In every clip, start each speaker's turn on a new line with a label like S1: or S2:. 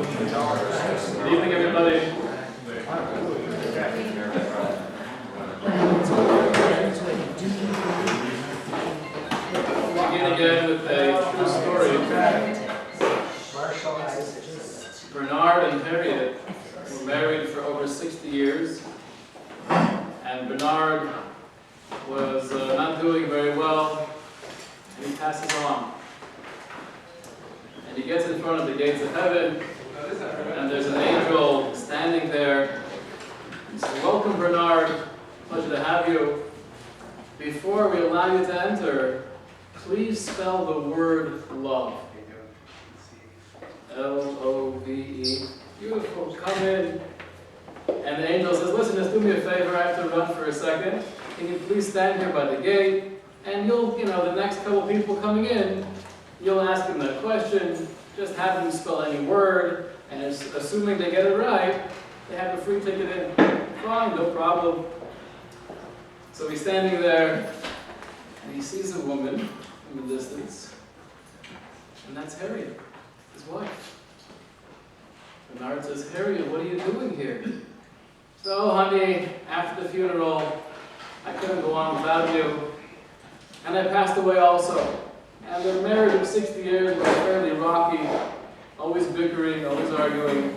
S1: Good evening, everybody. Begin again with a true story. Bernard and Harriet were married for over 60 years, and Bernard was not doing very well, and he passes on. And he gets in front of the gates of heaven, and there's an angel standing there. He says, "Welcome, Bernard. Pleasure to have you. Before we allow you to enter, please spell the word love." L-O-V-E. Beautiful. Come in. And the angel says, "Listen, just do me a favor. I have to run for a second. Can you please stand here by the gate? And you'll, the next couple people coming in, you'll ask them that question. Just have them spell any word. And assuming they get it right, they have a free ticket in. Fine, no problem." So he's standing there, and he sees a woman in the distance. And that's Harriet, his wife. Bernard says, "Harriet, what are you doing here?" "So, honey, after the funeral, I couldn't go on without you. And I passed away also. And we're married for 60 years, but fairly rocky, always bickering, always arguing."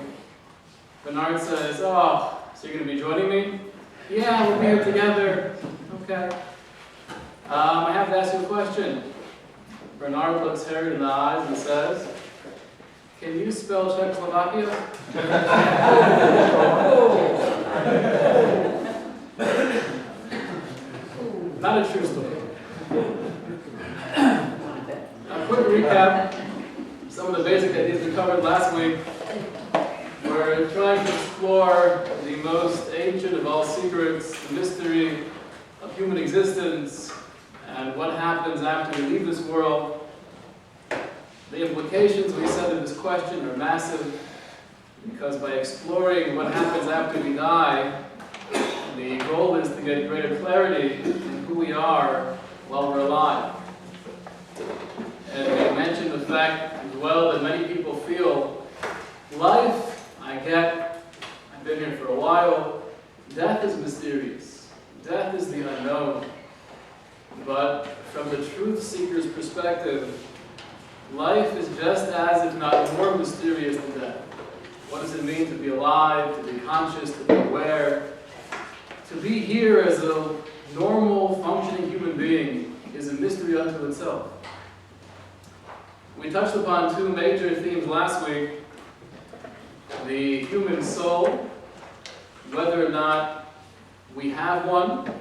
S1: Bernard says, "Oh, so you're going to be joining me?" "Yeah, we'll be here together." "Okay. I have to ask you a question." Bernard looks Harriet in the eyes and says, "Can you spell Czechoslovakia?" Not a true story. A quick recap. Some of the basic ideas we covered last week. We're trying to explore the most ancient of all secrets, the mystery of human existence, and what happens after we leave this world. The implications, we said, of this question are massive, because by exploring what happens after we die, the goal is to get greater clarity in who we are while we're alive. And we mentioned the fact as well that many people feel, life, I get, I've been here for a while, death is mysterious. Death is the unknown. But from the truth seeker's perspective, life is just as, if not more mysterious than death. What does it mean to be alive, to be conscious, to be aware? To be here as a normal, functioning human being is a mystery unto itself. We touched upon two major themes last week. The human soul, whether or not we have one,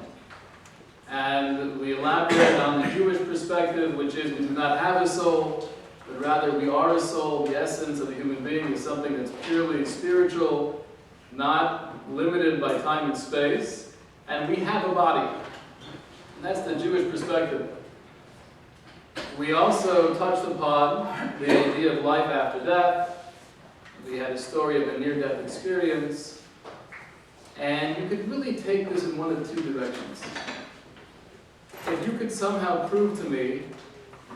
S1: and we elaborated on the Jewish perspective, which is we do not have a soul, but rather we are a soul. The essence of a human being is something that's purely spiritual, not limited by time and space, and we have a body. And that's the Jewish perspective. We also touched upon the idea of life after death. We had a story of a near-death experience, and you could really take this in one of two directions. If you could somehow prove to me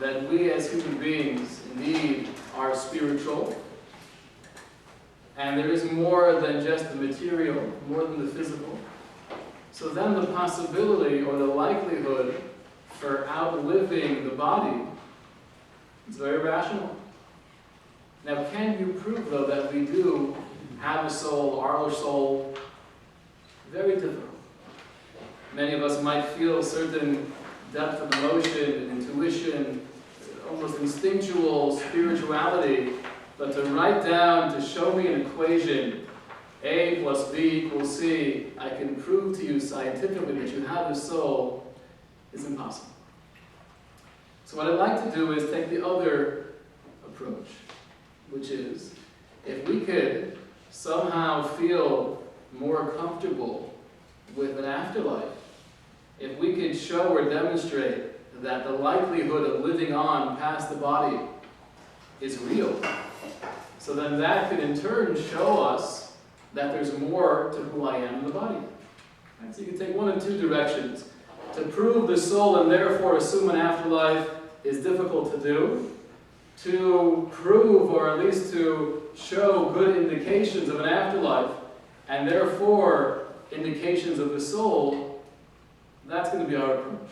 S1: that we as human beings indeed are spiritual, and there is more than just the material, more than the physical, so then the possibility or the likelihood for outliving the body is very rational. Now, can you prove, though, that we do have a soul, our soul? Very difficult. Many of us might feel a certain depth of emotion, intuition, almost instinctual spirituality, but to write down, to show me an equation, A plus B equals C, I can prove to you scientifically that you have a soul, is impossible. So what I'd like to do is take the other approach, which is, if we could somehow feel more comfortable with an afterlife, if we could show or demonstrate that the likelihood of living on past the body is real, so then that could in turn show us that there's more to who I am in the body. Right? So you can take one of two directions. To prove the soul and therefore assume an afterlife is difficult to do. to prove, or at least to show good indications of an afterlife, and therefore indications of the soul, that's going to be our approach.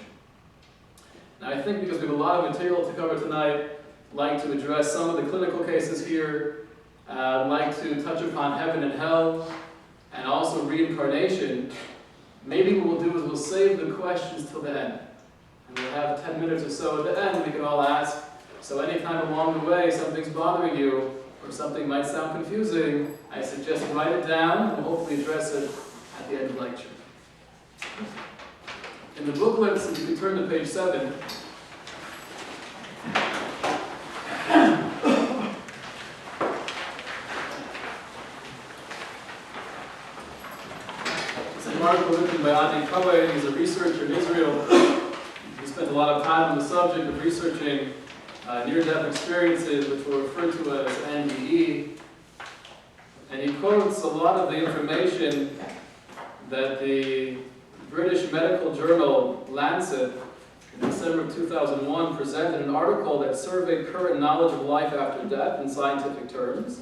S1: Now I think because we have a lot of material to cover tonight, I'd like to address some of the clinical cases here. I'd like to touch upon heaven and hell, and also reincarnation. Maybe what we'll do is we'll save the questions till the end. And we'll have 10 minutes or so at the end we can all ask. So anytime along the way something's bothering you, or something might sound confusing, I suggest you write it down and hopefully address it at the end of the lecture. In the booklet, since you turn to page 7, it's an article written by Adi Kawai. He's a researcher in Israel. He spent a lot of time on the subject of researching near-death experiences, which were referred to as NDE. And he quotes a lot of the information that the British medical journal Lancet in December of 2001 presented an article that surveyed current knowledge of life after death in scientific terms.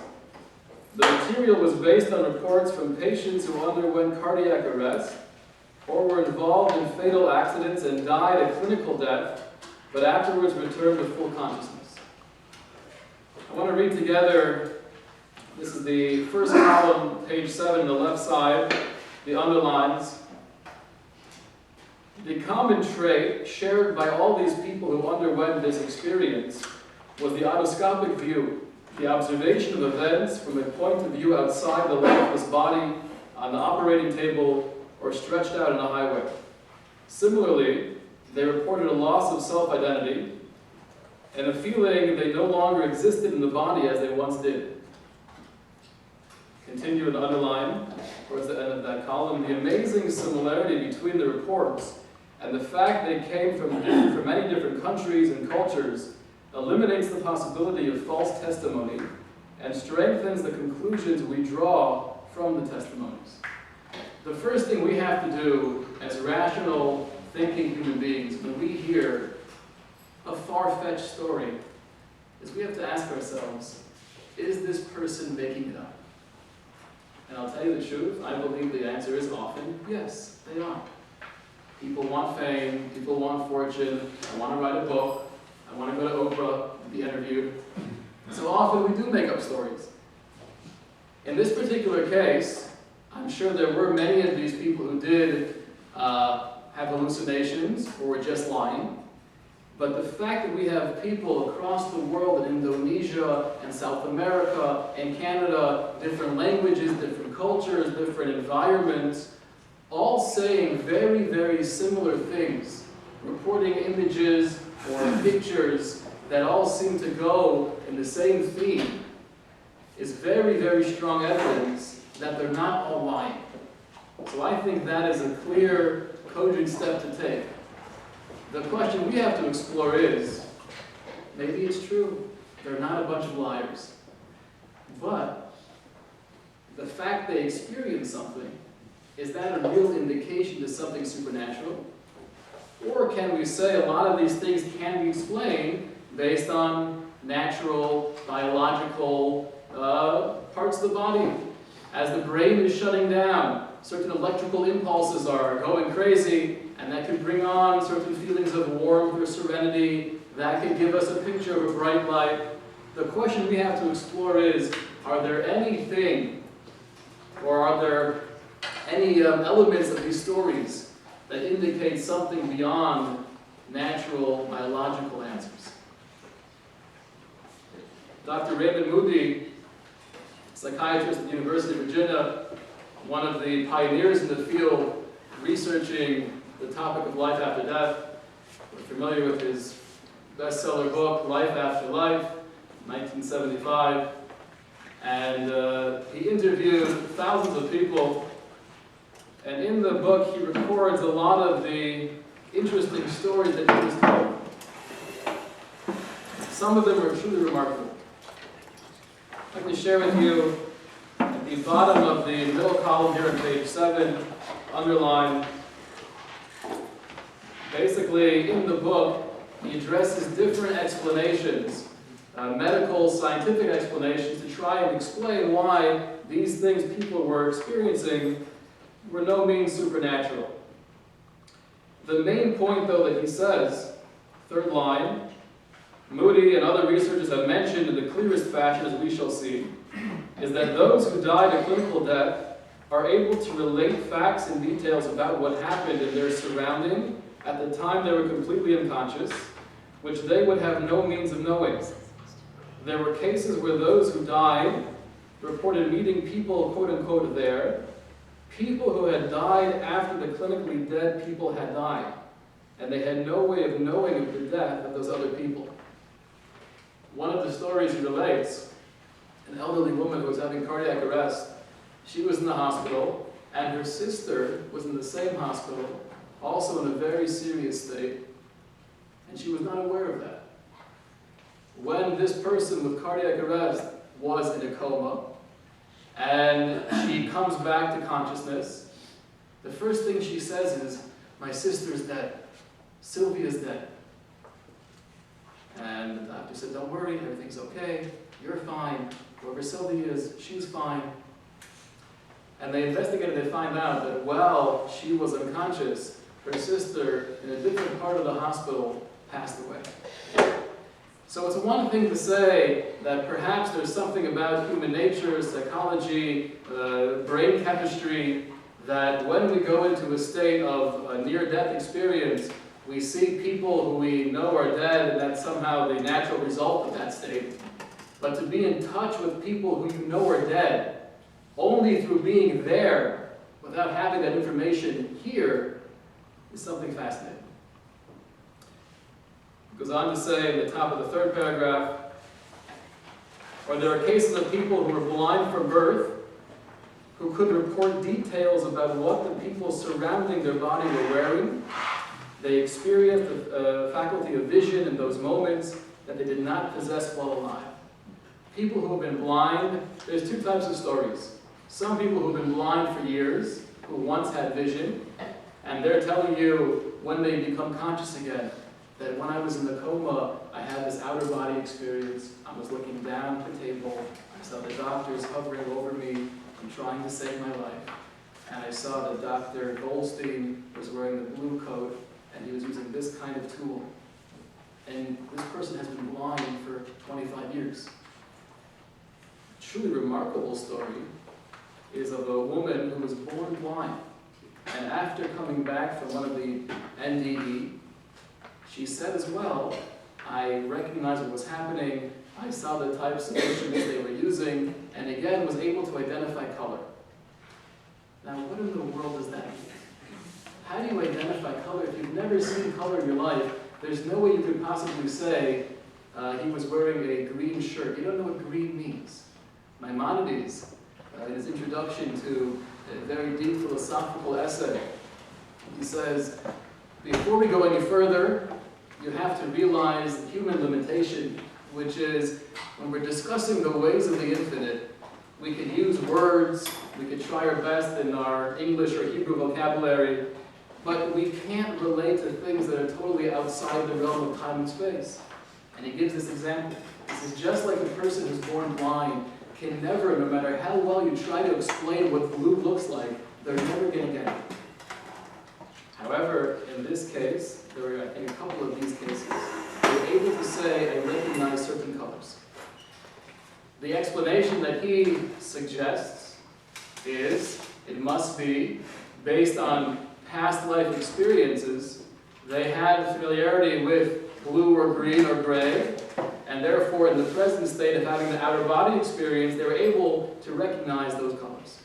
S1: The material was based on reports from patients who underwent cardiac arrest or were involved in fatal accidents and died a clinical death, but afterwards returned to full consciousness. I want to read together, this is the first column, page 7 on the left side, the underlines. The common trait shared by all these people who underwent this experience was the autoscopic view, the observation of events from a point of view outside the lifeless body, on the operating table, or stretched out in a highway. Similarly, they reported a loss of self-identity and a feeling they no longer existed in the body as they once did. Continue and underline, towards the end of that column, the amazing similarity between the reports and the fact they came from many different countries and cultures eliminates the possibility of false testimony and strengthens the conclusions we draw from the testimonies. The first thing we have to do as rational, thinking human beings when we hear a far-fetched story is we have to ask ourselves, is this person making it up? And I'll tell you the truth, I believe the answer is often yes, they are. People want fame, people want fortune, I want to write a book, I want to go to Oprah and be interviewed. So often we do make up stories. In this particular case, I'm sure there were many of these people who did have hallucinations or were just lying. But the fact that we have people across the world, in Indonesia and South America and Canada, different languages, different cultures, different environments, all saying very, very similar things, reporting images or pictures that all seem to go in the same theme, is very, very strong evidence that they're not all lying. So I think that is a clear, cogent step to take. The question we have to explore is, maybe it's true, they're not a bunch of liars. But the fact they experience something, is that a real indication to something supernatural? Or can we say a lot of these things can be explained based on natural, biological parts of the body? As the brain is shutting down, certain electrical impulses are going crazy, and that can bring on certain feelings of warmth or serenity. That can give us a picture of a bright light. The question we have to explore is, are there anything, or are there any elements of these stories that indicate something beyond natural biological answers? Dr. Raymond Moody, psychiatrist at the University of Virginia, one of the pioneers in the field researching the topic of life after death. We're familiar with his bestseller book, Life After Life, 1975. And he interviewed thousands of people. And in the book, he records a lot of the interesting stories that he was told. Some of them are truly remarkable. I'd like to share with you at the bottom of the middle column here on page 7, underline. Basically, in the book, he addresses different explanations medical, scientific explanations to try and explain why these things people were experiencing were no means supernatural. The main point, though, that he says, third line, Moody and other researchers have mentioned in the clearest fashion, as we shall see, is that those who died a clinical death are able to relate facts and details about what happened in their surrounding at the time they were completely unconscious, which they would have no means of knowing. There were cases where those who died reported meeting people, quote-unquote, there, people who had died after the clinically dead people had died, and they had no way of knowing of the death of those other people. One of the stories he relates, an elderly woman who was having cardiac arrest, she was in the hospital, and her sister was in the same hospital, also in a very serious state, and she was not aware of that. When this person with cardiac arrest was in a coma, and she comes back to consciousness, the first thing she says is, "My sister's dead. Sylvia's dead." And the doctor said, "Don't worry, everything's okay. You're fine. Whoever Sylvia is, she's fine." And they investigated, they find out that while she was unconscious, her sister, in a different part of the hospital, passed away. So it's one thing to say that perhaps there's something about human nature, psychology, brain chemistry, that when we go into a state of a near-death experience, we see people who we know are dead, and that's somehow the natural result of that state. But to be in touch with people who you know are dead, only through being there, without having that information here, is something fascinating. It goes on to say in the top of the third paragraph, or there are cases of people who were blind from birth, who could report details about what the people surrounding their body were wearing. They experienced the faculty of vision in those moments that they did not possess while alive. People who have been blind, there's two types of stories. Some people who have been blind for years, who once had vision, and they're telling you when they become conscious again, that when I was in the coma, I had this outer body experience. I was looking down at the table. I saw the doctors hovering over me and trying to save my life. And I saw that Dr. Goldstein was wearing the blue coat, and he was using this kind of tool. And this person has been blind for 25 years. A truly remarkable story is of a woman who was born blind. And after coming back from one of the NDE, she said as well, I recognized what was happening, I saw the types of instruments they were using, and again was able to identify color. Now, what in the world does that mean? How do you identify color? If you've never seen color in your life, there's no way you could possibly say he was wearing a green shirt. You don't know what green means. Maimonides, in his introduction to a very deep philosophical essay, he says, before we go any further, you have to realize the human limitation, which is when we're discussing the ways of the infinite, we could use words, we could try our best in our English or Hebrew vocabulary, but we can't relate to things that are totally outside the realm of time and space. And he gives this example. He says, just like a person who's born blind can never, no matter how well you try to explain what blue looks like, they're never going to get it. However, in this case, there were, I think, a couple of these cases, they were able to say, I recognize certain colors. The explanation that he suggests is, it must be based on past life experiences. They had familiarity with blue or green or gray, and therefore in the present state of having the outer body experience, they were able to recognize those colors.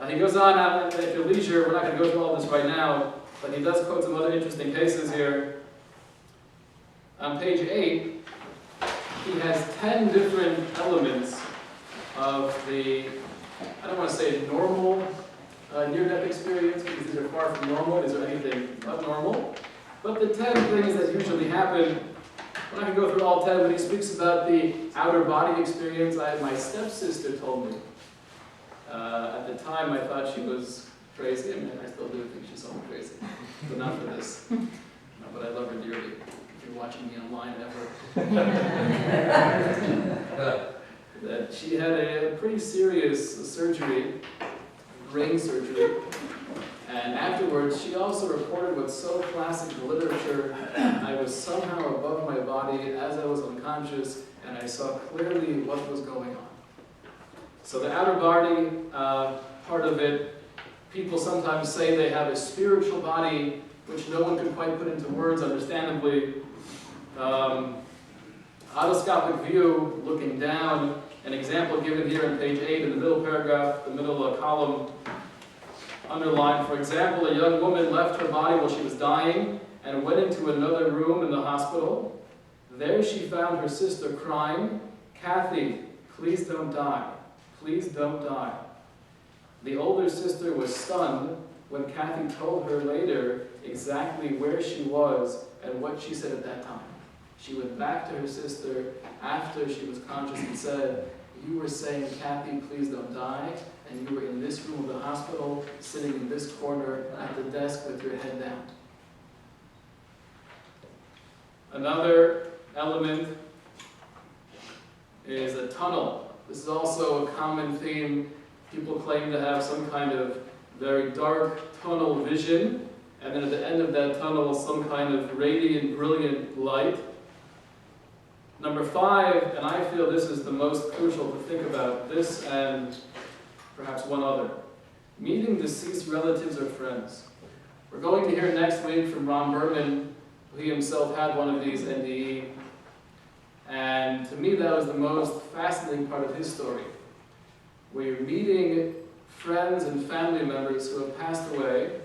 S1: He goes on, at your leisure, we're not going to go through all this right now, but he does quote some other interesting cases here. On page 8, he has 10 different elements of the, I don't want to say normal near-death experience, because these are far from normal. Is there anything abnormal? But the 10 things that usually happen, we're not going to go through all 10, but he speaks about the outer body experience. My stepsister told me. At the time, I thought she was crazy. I mean, I still do think she's somewhat crazy, but not for this. No, but I love her dearly. if you're watching me online ever, that she had a pretty serious surgery, brain surgery, and afterwards she also reported what's so classic in the literature: I was somehow above my body as I was unconscious, and I saw clearly what was going on. So the outer body part of it, people sometimes say they have a spiritual body, which no one can quite put into words, understandably. Autoscopic view, looking down, an example given here on page 8 in the middle paragraph, the middle column, underlined, for example, a young woman left her body while she was dying and went into another room in the hospital. There she found her sister crying, "Kathy, please don't die. Please don't die." The older sister was stunned when Kathy told her later exactly where she was and what she said at that time. She went back to her sister after she was conscious and said, "You were saying, 'Kathy, please don't die,' and you were in this room of the hospital, sitting in this corner at the desk with your head down." Another element is a tunnel. This is also a common theme. People claim to have some kind of very dark tunnel vision, and then at the end of that tunnel, some kind of radiant, brilliant light. Number 5, and I feel this is the most crucial to think about, this and perhaps one other: meeting deceased relatives or friends. We're going to hear next week from Ron Berman, who he himself had one of these NDE, and to me that was the most fascinating part of his story, where you're meeting friends and family members who have passed away,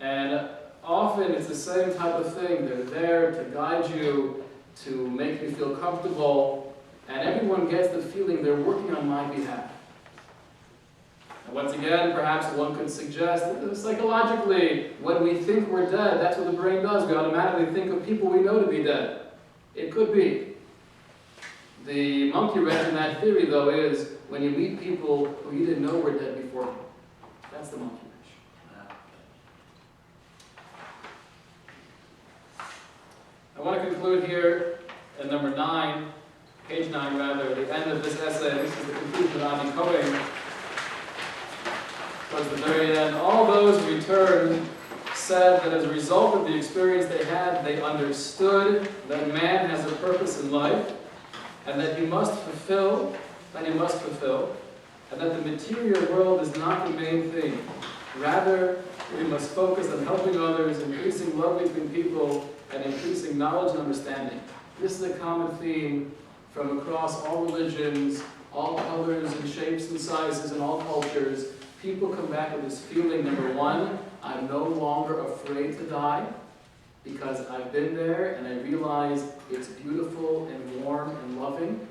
S1: and often it's the same type of thing. They're there to guide you, to make you feel comfortable, and everyone gets the feeling they're working on my behalf. And once again, perhaps one could suggest that psychologically, when we think we're dead, that's what the brain does. We automatically think of people we know to be dead. It could be. The monkey wrench in that theory, though, is when you meet people who you didn't know were dead before. That's the monkey wrench. I want to conclude here at number 9, page 9 rather, the end of this essay. This is the conclusion of Adi Cohen. Towards the very end, all those who returned said that as a result of the experience they had, they understood that man has a purpose in life, and that he must fulfill, and that the material world is not the main thing. Rather, we must focus on helping others, increasing love between people, and increasing knowledge and understanding. This is a common theme from across all religions, all colors and shapes and sizes and all cultures. People come back with this feeling, number 1, I'm no longer afraid to die, because I've been there and I realize it's beautiful and warm and loving.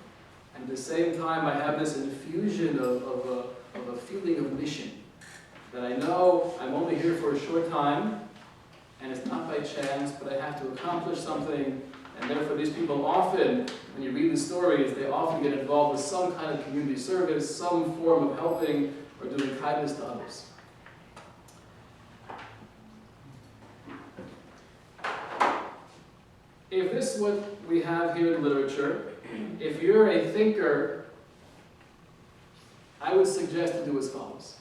S1: And at the same time, I have this infusion of a feeling of mission. That I know I'm only here for a short time, and it's not by chance, but I have to accomplish something. And therefore, these people often, when you read the stories, they often get involved with some kind of community service, some form of helping or doing kindness to others. If this is what we have here in literature, if you're a thinker, I would suggest to do as follows.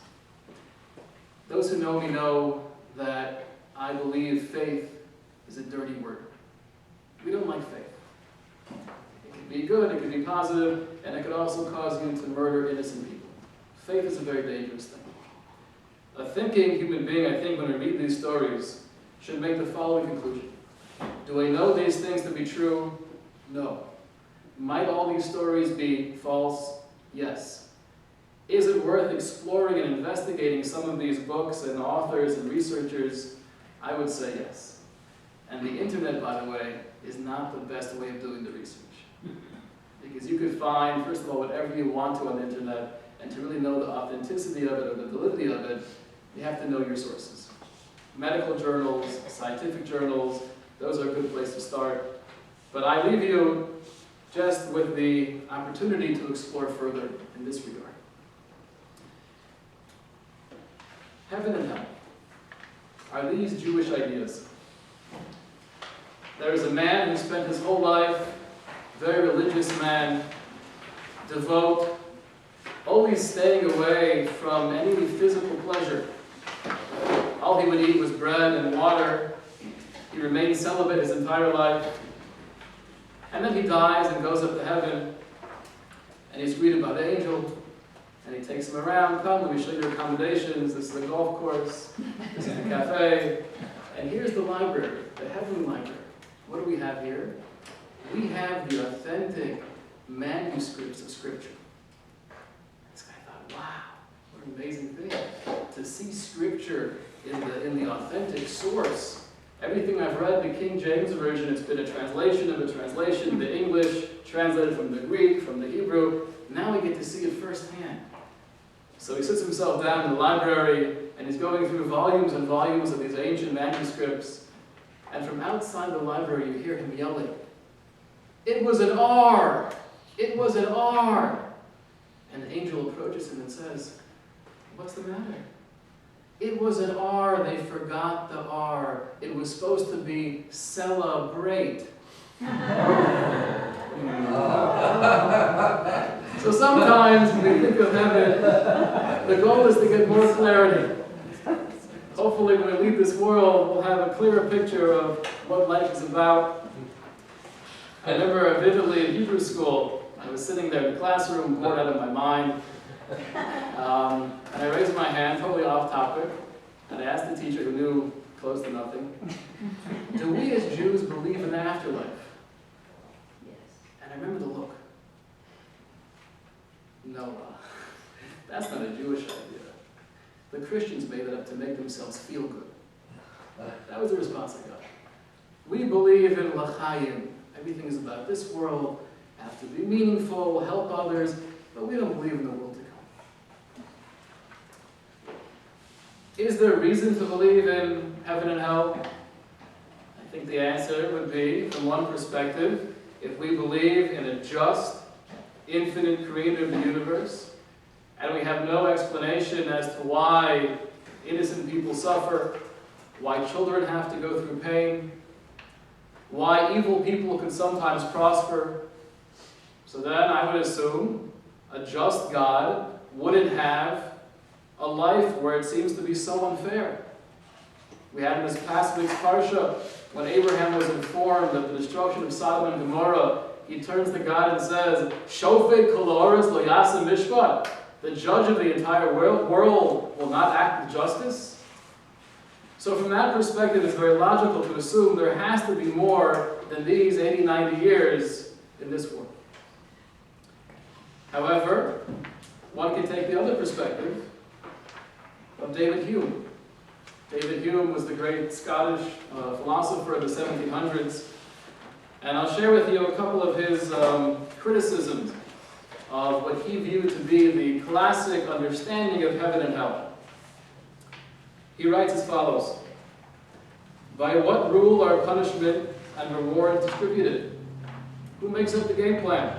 S1: Those who know me know that I believe faith is a dirty word. We don't like faith. It can be good, it can be positive, and it could also cause you to murder innocent people. Faith is a very dangerous thing. A thinking human being, I think, when we read these stories, should make the following conclusion. Do I know these things to be true? No. Might all these stories be false? Yes. Is it worth exploring and investigating some of these books and authors and researchers? I would say yes. And the internet, by the way, is not the best way of doing the research. Because you could find, first of all, whatever you want to on the internet, and to really know the authenticity of it or the validity of it, you have to know your sources. Medical journals, scientific journals, those are a good place to start. But I leave you just with the opportunity to explore further in this regard. Heaven and hell. Are these Jewish ideas? There is a man who spent his whole life, very religious man, devout, always staying away from any physical pleasure. All he would eat was bread and water. He remained celibate his entire life. And then he dies and goes up to heaven, and he's greeted by the angel, and he takes him around. Come, let me show you your accommodations. This is the golf course. This is the cafe. And here's the library, the heavenly library. What do we have here? We have the authentic manuscripts of Scripture. This guy thought, wow, what an amazing thing to see Scripture in the authentic source. Everything I've read, the King James Version, it's been a translation of a translation, the English, translated from the Greek, from the Hebrew. Now we get to see it firsthand. So he sits himself down in the library, and he's going through volumes and volumes of these ancient manuscripts. And from outside the library, you hear him yelling, "It was an R! It was an R!" And the angel approaches him and says, "What's the matter?" "It was an R. They forgot the R. It was supposed to be celebrate." So sometimes when we think of heaven, the goal is to get more clarity. Hopefully when we leave this world, we'll have a clearer picture of what life is about. I remember vividly in Hebrew school, I was sitting there in the classroom, bored out of my mind, and I raised my hand, totally off topic, and I asked the teacher, who knew close to nothing, "Do we as Jews believe in the afterlife?"
S2: Yes.
S1: And I remember the look. No, that's not a Jewish idea. The Christians made it up to make themselves feel good. That was the response I got. We believe in l'chaim. Everything is about this world, have to be meaningful, help others, but we don't believe in the world to come. Is there reason to believe in heaven and hell? I think the answer would be, from one perspective, if we believe in a just, infinite creator of the universe, and we have no explanation as to why innocent people suffer, why children have to go through pain, why evil people can sometimes prosper, so then I would assume a just God wouldn't have a life where it seems to be so unfair. We had in this past week's Parsha, when Abraham was informed of the destruction of Sodom and Gomorrah, he turns to God and says, "Shofet kol haaretz lo yaseh mishpat." The judge of the entire world will not act with justice. So from that perspective, it's very logical to assume there has to be more than these 80, 90 years in this world. However, one can take the other perspective of David Hume. David Hume was the great Scottish philosopher of the 1700s. And I'll share with you a couple of his criticisms of what he viewed to be the classic understanding of heaven and hell. He writes as follows: "By what rule are punishment and reward distributed? Who makes up the game plan?"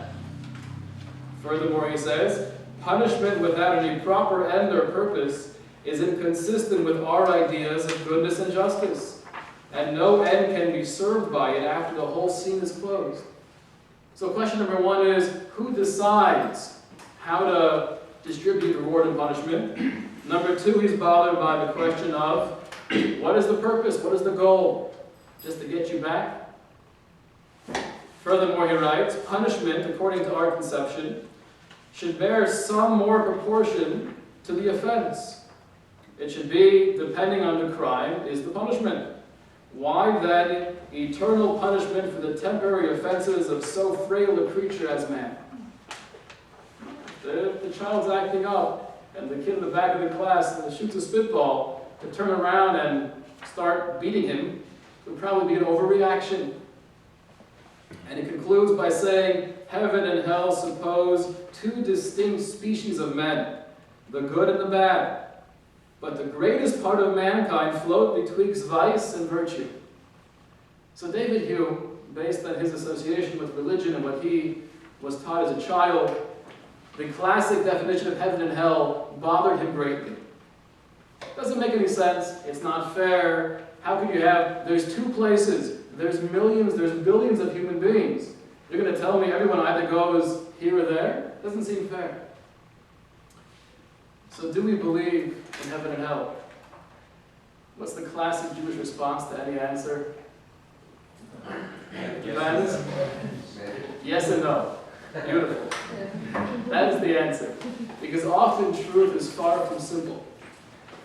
S1: Furthermore, he says, "Punishment without any proper end or purpose is inconsistent with our ideas of goodness and justice, and no end can be served by it after the whole scene is closed." So question number one is, who decides how to distribute reward and punishment? Number two, he's bothered by the question of, what is the purpose? What is the goal? Just to get you back? Furthermore, he writes, punishment, according to our conception, should bear some more proportion to the offense. It should be, depending on the crime, is the punishment. Why then eternal punishment for the temporary offenses of so frail a creature as man? If the child's acting up, and the kid in the back of the class shoots a spitball, to turn around and start beating him would probably be an overreaction. And he concludes by saying, heaven and hell suppose two distinct species of men, the good and the bad. But the greatest part of mankind float betwixt vice and virtue. So David Hume, based on his association with religion and what he was taught as a child, the classic definition of heaven and hell bothered him greatly. Doesn't make any sense. It's not fair. How could you have, there's two places, There's millions, there's billions of human beings. You're going to tell me everyone either goes here or there? Doesn't seem fair. So do we believe in heaven and hell? What's the classic Jewish response to any answer? Depends. Yes and no. Beautiful. That is the answer. Because often truth is far from simple.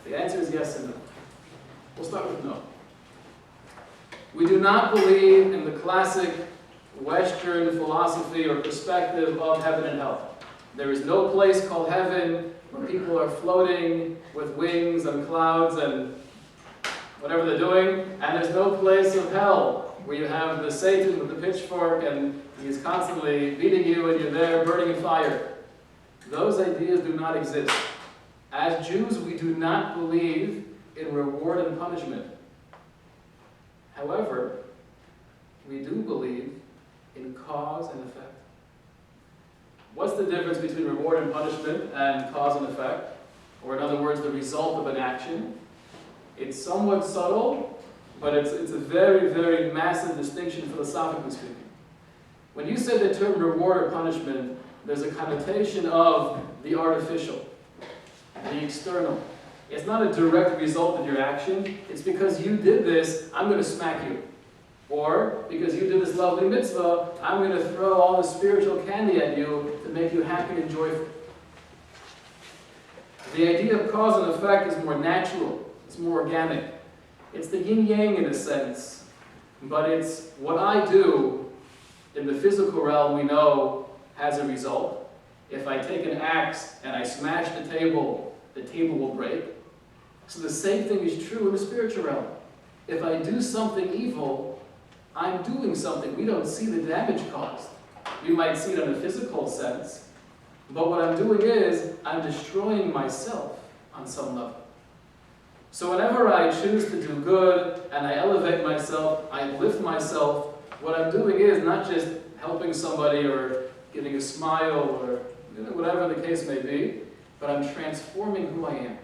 S1: The answer is yes and no. We'll start with no. We do not believe in the classic Western philosophy or perspective of heaven and hell. There is no place called heaven where people are floating with wings and clouds and whatever they're doing, and there's no place of hell where you have the Satan with the pitchfork and he's constantly beating you and you're there burning in fire. Those ideas do not exist. As Jews, we do not believe in reward and punishment. However, we do believe in cause and effect. What's the difference between reward and punishment and cause and effect? Or in other words, the result of an action? It's somewhat subtle, but it's a very, very massive distinction philosophically speaking. When you say the term reward or punishment, there's a connotation of the artificial, the external. It's not a direct result of your action. It's because you did this, I'm going to smack you. Or because you did this lovely mitzvah, I'm going to throw all the spiritual candy at you to make you happy and joyful. The idea of cause and effect is more natural. It's more organic. It's the yin-yang in a sense. But it's what I do in the physical realm we know has a result. If I take an axe and I smash the table will break. So the same thing is true in the spiritual realm. If I do something evil, I'm doing something. We don't see the damage caused. We might see it in a physical sense, but what I'm doing is I'm destroying myself on some level. So whenever I choose to do good and I elevate myself, I lift myself, what I'm doing is not just helping somebody or getting a smile or whatever the case may be, but I'm transforming who I am.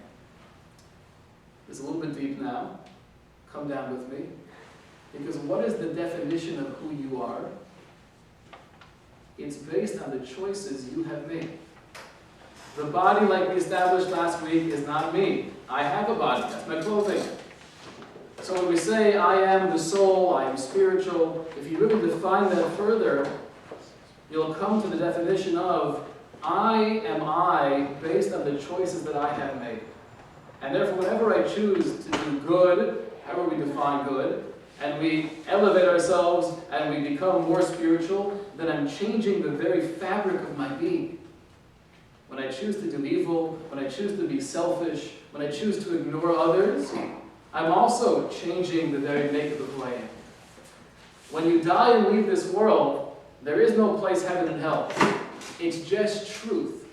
S1: It's a little bit deep now. Come down with me. Because what is the definition of who you are? It's based on the choices you have made. The body, like we established last week, is not me. I have a body. That's my clothing. So when we say, I am the soul, I am spiritual, if you really define that further, you'll come to the definition of, I am I based on the choices that I have made. And therefore, whenever I choose to do good, however we define good, and we elevate ourselves and we become more spiritual, then I'm changing the very fabric of my being. When I choose to do evil, when I choose to be selfish, when I choose to ignore others, I'm also changing the very makeup of who I am. When you die and leave this world, there is no place heaven and hell. It's just truth.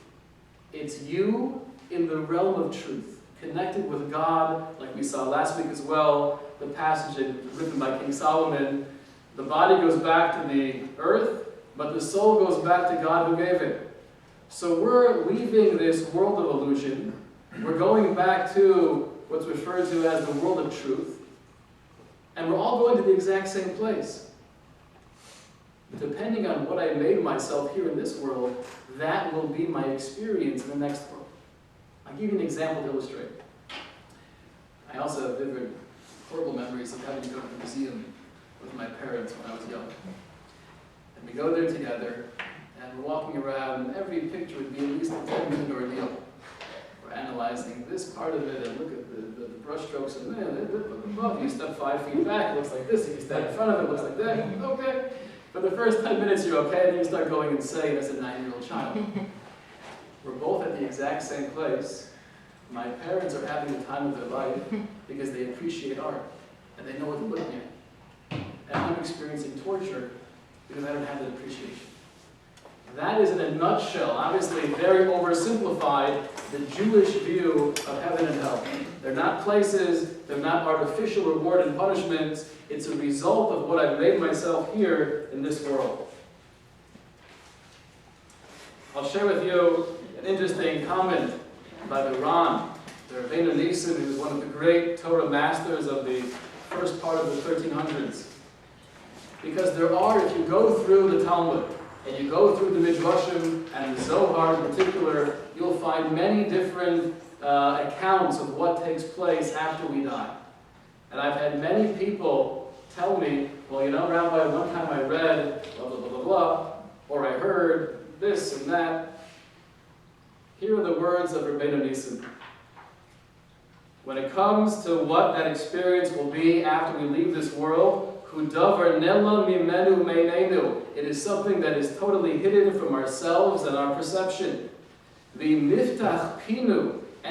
S1: It's you in the realm of truth, connected with God, like we saw last week as well, the passage written by King Solomon. The body goes back to the earth, but the soul goes back to God who gave it. So we're leaving this world of illusion. We're going back to what's referred to as the world of truth. And we're all going to the exact same place. Depending on what I made myself here in this world, that will be my experience in the next world. I'll give you an example to illustrate. I also have vivid, horrible memories of having to go to the museum with my parents when I was young. And we go there together, and we're walking around, and every picture would be at least a 10-minute ordeal. We're analyzing this part of it, and look at the brush strokes, and if you step 5 feet back, it looks like this. If you stand in front of it, it looks like that. Okay. For the first 10 minutes, you're okay, and then you start going insane as a 9-year-old child. We're both at the exact same place. My parents are having the time of their life because they appreciate art, and they know what they're looking at. And I'm experiencing torture because I don't have that appreciation. That is, in a nutshell, obviously very oversimplified, the Jewish view of heaven and hell. They're not places, they're not artificial reward and punishments. It's a result of what I've made myself here in this world. I'll share with you an interesting comment by the Ran, the Rabbi Nissen, who was one of the great Torah masters of the first part of the 1300s. Because there are, if you go through the Talmud, and you go through the Midrashim, and the Zohar in particular, you'll find many different accounts of what takes place after we die. And I've had many people tell me, well, you know, Rabbi, one time I read blah, blah, blah, blah, blah, or I heard this and that. Here are the words of Rabbi Nissen. When it comes to what that experience will be after we leave this world, it is something that is totally hidden from ourselves and our perception. And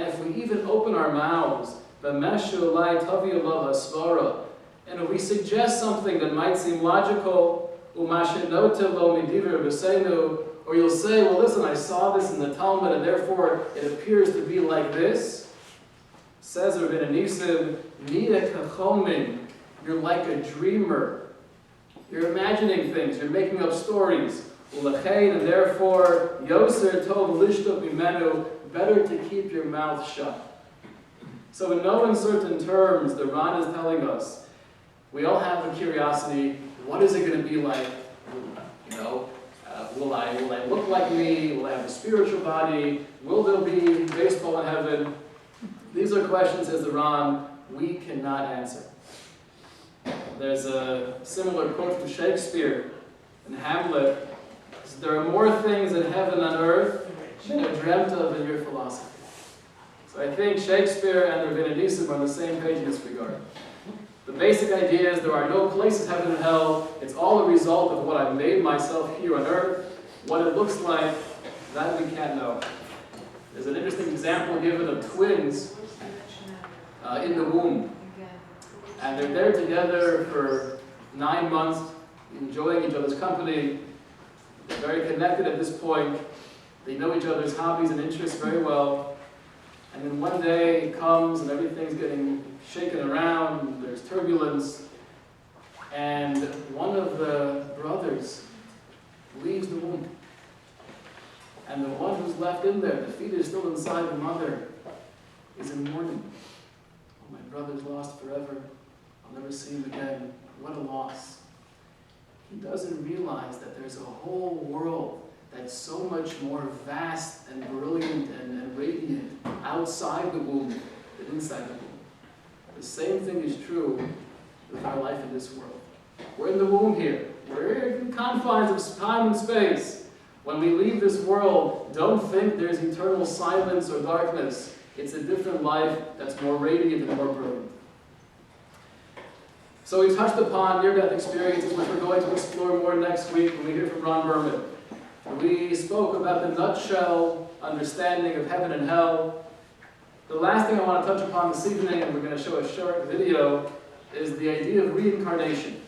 S1: if we even open our mouths, and if we suggest something that might seem logical, or you'll say, well, listen, I saw this in the Talmud, and therefore it appears to be like this. Says Rabbi Nissen, you're like a dreamer. You're imagining things. You're making up stories. And therefore, Yoser told Lishtok Mimenu, better to keep your mouth shut. So in no uncertain terms, the Ran is telling us, we all have a curiosity. What is it going to be like? You know, will I look like me? Will I have a spiritual body? Will there be baseball in heaven? These are questions, says the Ran, we cannot answer. There's a similar quote from Shakespeare in Hamlet. There are more things in heaven and earth than are dreamt of in your philosophy. So I think Shakespeare and Rabbi Nissen are on the same page in this regard. The basic idea is there are no places, heaven and hell. It's all a result of what I've made myself here on earth. What it looks like, that we can't know. There's an interesting example given of twins in the womb. And they're there together for 9 months, enjoying each other's company. They're very connected at this point. They know each other's hobbies and interests very well. And then one day it comes and everything's getting shaken around, there's turbulence, and one of the brothers leaves the womb. And the one who's left in there, the fetus still inside the mother, is in mourning. Oh, my brother's lost forever. I'll never see him again. What a loss. He doesn't realize that there's a whole world that's so much more vast and brilliant and radiant outside the womb than inside the womb. The same thing is true with our life in this world. We're in the womb here. We're in the confines of time and space. When we leave this world, don't think there's eternal silence or darkness. It's a different life that's more radiant and more brilliant. So we touched upon near-death experiences, which we're going to explore more next week when we hear from Ron Berman. We spoke about the nutshell understanding of heaven and hell. The last thing I want to touch upon this evening, and we're going to show a short video, is the idea of reincarnation.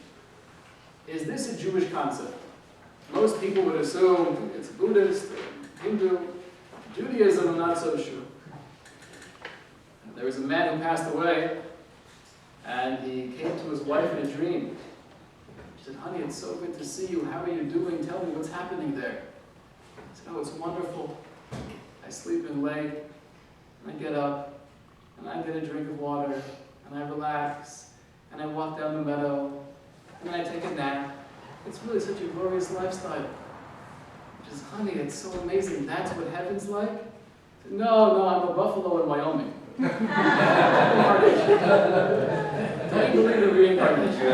S1: Is this a Jewish concept? Most people would assume it's Buddhist, Hindu. Judaism, I'm not so sure. There was a man who passed away, and he came to his wife in a dream. She said, honey, it's so good to see you. How are you doing? Tell me what's happening there. He said, oh, it's wonderful. I sleep in late, and I get up, and I get a drink of water, and I relax, and I walk down the meadow, and then I take a nap. It's really such a glorious lifestyle. She says, honey, it's so amazing. That's what heaven's like? I said, no, I'm a buffalo in Wyoming. Reincarnation. Don't you believe in reincarnation?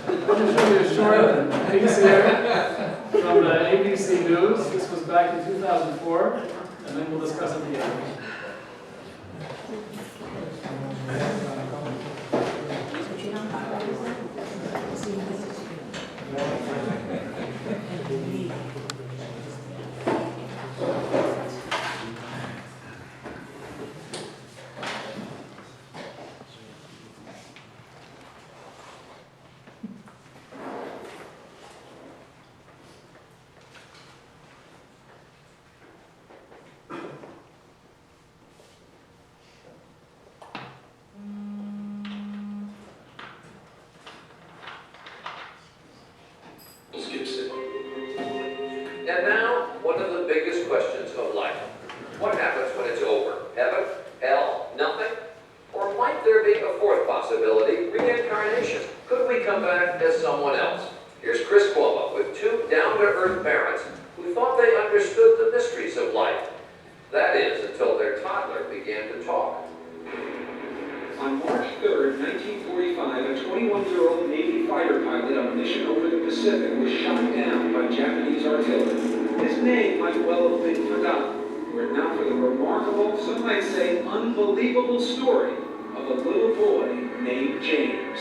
S1: I'm going to show you a short piece here from the ABC News. This was back in 2004, and then we'll discuss it together.
S3: And now, one of the biggest questions of life. What happens when it's over? Heaven? Hell? Nothing? Or might there be a fourth possibility, reincarnation? Could we come back? Earth parents who thought they understood the mysteries of life. That is, until their toddler began to talk.
S4: On March 3rd, 1945, a 21-year-old Navy fighter pilot on a mission over the Pacific was shot down by Japanese artillery. His name might well have been forgotten, were it not for the remarkable, some might say unbelievable story of a little boy named James.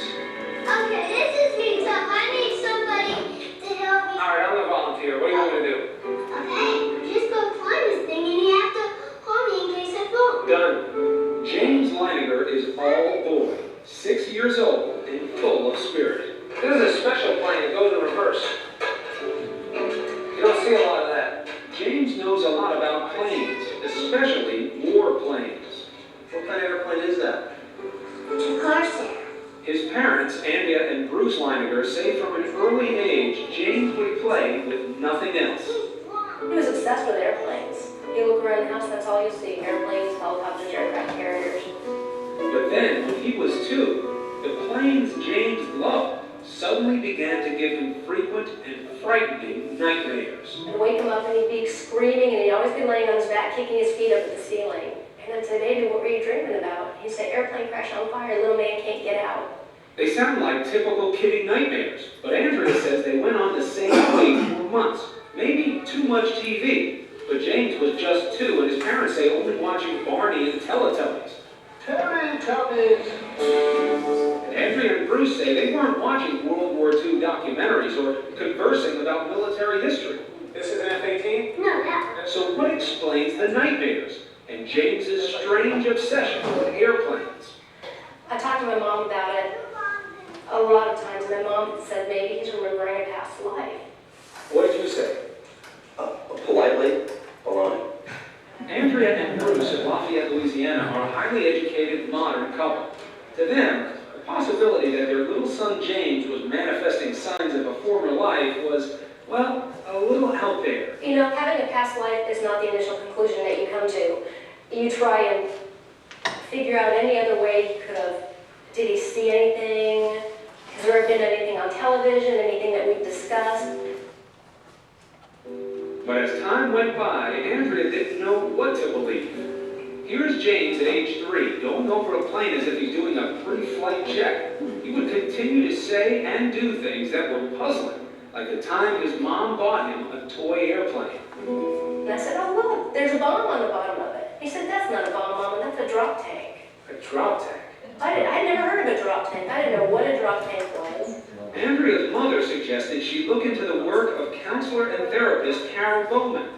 S2: Okay, this is me, tough. I need somebody to help me.
S3: All right, I'm gonna volunteer. What do you want me to do?
S2: Okay, just go climb this thing and you have to hold me in case I fall.
S3: Done.
S4: James Leininger is all boy, 6 years old, and full of spirit.
S3: This is a special plane that goes in reverse. You don't see a lot of that.
S4: James knows a lot about planes, especially war planes.
S3: What kind of airplane is that?
S2: It's a Corsair.
S4: His parents, Andrea and Bruce Leininger, say from an early age James would play with nothing else.
S5: He was obsessed with airplanes. You look around the house, that's all you see. Airplanes, helicopters, aircraft carriers.
S4: But then, when he was 2, the planes James loved suddenly began to give him frequent and frightening nightmares.
S5: I'd wake him up and he'd be screaming and he'd always be laying on his back, kicking his feet up at the ceiling. And I'd say, "Baby, what were you dreaming about?" He'd say, "Airplane crash on fire, little man can't get out."
S4: They sound like typical kiddie nightmares, but Andrea says they went on the same way for months. Maybe too much TV, but James was just 2 and his parents say only watching Barney and Teletubbies.
S3: Teletubbies.
S4: And Andrea and Bruce say they weren't watching World War II documentaries or conversing about military history.
S3: This is an F-18?
S2: No, that one.
S4: So what explains the nightmares and James's strange obsession with airplanes?
S5: I talked to my mom about it a lot of times, and my mom said maybe he's remembering a past life.
S4: What did you say?
S6: Politely, baloney.
S4: Andrea and Bruce of Lafayette, Louisiana are a highly educated, modern couple. To them, the possibility that their little son James was manifesting signs of a former life was, well, a little out there.
S5: You know, having a past life is not the initial conclusion that you come to. You try and figure out any other way he could have. Did he see anything? Has there been anything on television, anything that we've discussed?
S4: But as time went by, Andrea didn't know what to believe. Here's James at age 3, going over a plane as if he's doing a pre-flight check. He would continue to say and do things that were puzzling, like the time his mom bought him a toy airplane.
S5: And I said, "Oh, look, there's a bomb on the bottom of it." He said, "That's not a bomb, Mama, that's a drop tank."
S4: A drop tank.
S5: I'd never heard of a drop tank. I didn't know what a drop tank was.
S4: Andrea's mother suggested she look into the work of counselor and therapist Carol Bowman.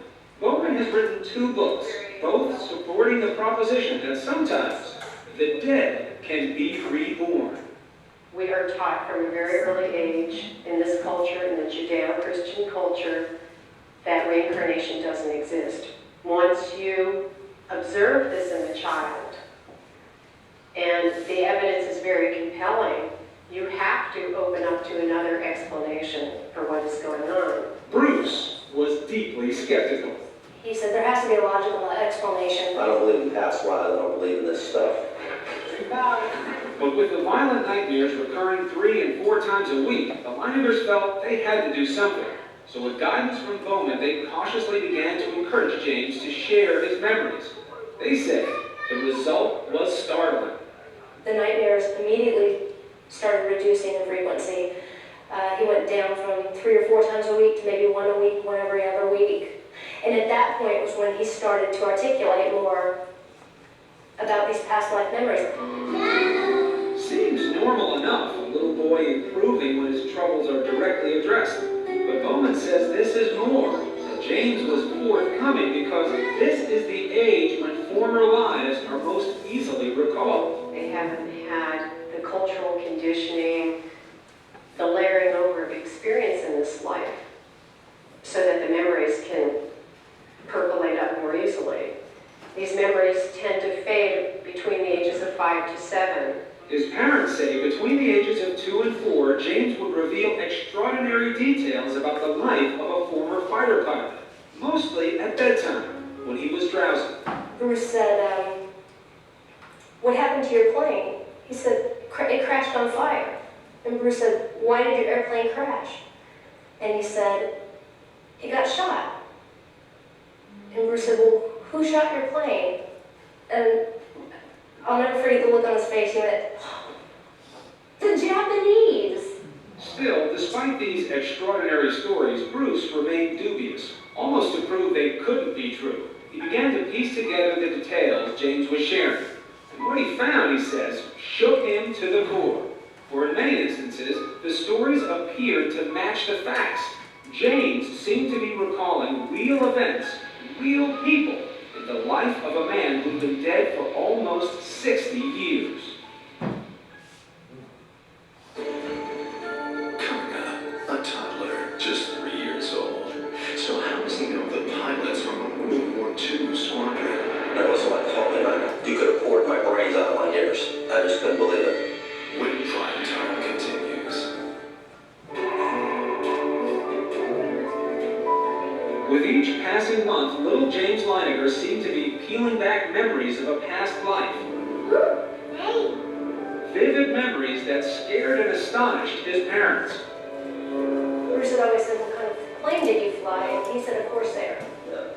S4: Bowman has written 2 books, both supporting the proposition that sometimes the dead can be reborn.
S7: We are taught from a very early age in this culture, in the Judeo-Christian culture, that reincarnation doesn't exist. Once you observe this in a child, and the evidence is very compelling, you have to open up to another explanation for what is going on.
S4: Bruce was deeply skeptical.
S5: He said there has to be a logical explanation.
S6: I don't believe in past lives. I don't believe in this stuff.
S4: But with the violent nightmares recurring 3 and 4 times a week, the Leiningers felt they had to do something. So with guidance from Bowman, they cautiously began to encourage James to share his memories. They say the result was startling.
S5: The nightmares immediately started reducing in frequency. He went down from 3 or 4 times a week to maybe 1 a week, 1 every other week. And at that point was when he started to articulate more about these past life memories.
S4: Seems normal enough, a little boy improving when his troubles are directly addressed. But Bowman says this is more. That James was forthcoming because this is the age when former lives are most easily recalled.
S7: They haven't had the cultural conditioning, the layering over of experience in this life, so that the memories can percolate up more easily. These memories tend to fade between the ages of 5 to 7.
S4: His parents say between the ages of 2 and 4, James would reveal extraordinary details about the life of a former fighter pilot, mostly at bedtime, when he was drowsy.
S5: Bruce said, "What happened to your plane?" He said, "It crashed on fire." And Bruce said, "Why did your airplane crash?" And he said, he got shot. And Bruce said, well, who shot your plane? And I'll never forget the look on his face. He went, the Japanese.
S4: Still, despite these extraordinary stories, Bruce remained dubious, almost to prove they couldn't be true. He began to piece together the details James was sharing. And what he found, he says, shook him to the core. For in many instances, the stories appeared to match the facts. James seemed to be recalling real events, real people, in the life of a man who'd been dead for almost 60 years.
S8: Coming up, a toddler, just 3 years old. So how does he know the pilots from a World War II squadron?
S6: That was like holy man. You could have poured my brains out of my ears. I just couldn't believe it.
S8: When prime time continues.
S4: With each passing month, little James Leininger seemed to be peeling back memories of a past life.
S2: Hey,
S4: Vivid memories that scared and astonished his parents.
S5: Bruce had always said, what kind of plane did you fly? And he said, a Corsair.
S6: Yeah.